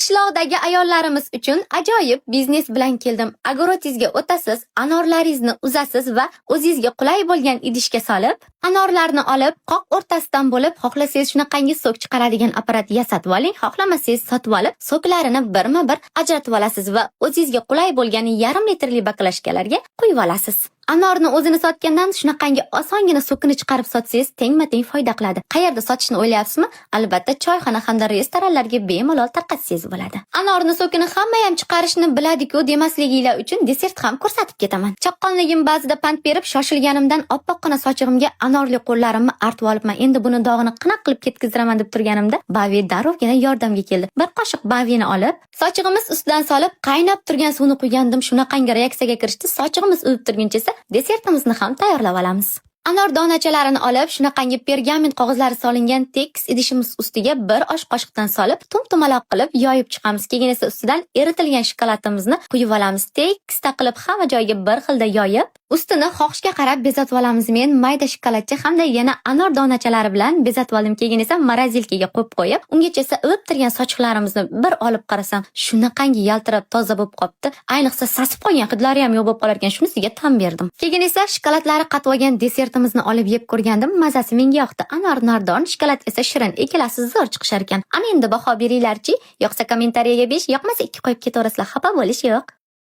Qishloqdagi ayollarimiz uchun ajoyib biznes bilan keldim. Agrotingizga o'tasiz, anorlaringizni uzasiz va o'zingizga qulay bo'lgan idishga solib, anorlarni olib, qoq o'rtasidan bo'lib, xohlasangiz shunaqangi sok chiqaradigan apparat yasatib oling, xohlamasangiz sotib olib, soklarini birma-bir ajratib olasiz va o'zingizga qulay bo'lgan yarim litrli baklashkalarga qo'yib olasiz. Anorni o'zini sotgandan shunaqangi osongina sokini chiqarib sotsangiz tengma-teng foyda qiladi. Qayerda sotishni o'ylayapsizmi? Albatta, choyxona hamda restoranlarga bemalol tarqatsangiz bo'ladi. Anorni sokini hamma ham chiqarishni biladi-ku demasliginglar uchun desert ham ko'rsatib ketaman. Chaqqonligim ba'zida pand berib, shoshilganimdan oppoqqina sochig'imga anorli qo'llarimni artib olibman. Endi buni dog'ini qanaq qilib ketkiziraman deb turganimda, Bavi darrovgina yordamga keldi. Bir qoshiq Bavini olib, sochig'imiz ustidan solib, qaynab turgan suvni quygandim. Shunaqangi reaksiyaga kirishdi. Sochig'imiz uvib turguncha desertimizni ham tayyorlab olamiz. Anor donachalarini olib, shunaqangi pergament qog'ozlari solingan tekis idishimiz ustiga bir osh qoshiqdan solib, tum-tumaloq qilib yoyib chiqamiz. Keyin esa ustidan eritilgan shokoladimizni quyib olamiz. Tekisda qilib hamma joyiga bir xilda yoyib, ustini xohishga qarab bezatib olamiz. Men mayda shokoladchi hamda yana anor donachalari bilan bezatib oldim. Keyin esa morozilkaga qo'yib, ungacha esa ivib turgan sochiqlarimizni bir olib qarasam, shunaqangi yaltirab toza bo'lib qopti. Ayniqsa sasib qolgan hidlari ham yo'q bo'lib qolar ekan, shunisiga tan berdim. Keyin esa shokoladlari qatib olgan desertimizni olib yeb ko'rgandim. Mazasi menga yoqdi. Anor nordon, shokolad esa shirin. Ikkalasi zo'r chiqishar ekan. Ana endi baho beringlarchi. Yoqsa kommentariyaga 5, yoqmasa 2 qo'yib ketaverasizlar. Xafa bo'lish yo'q.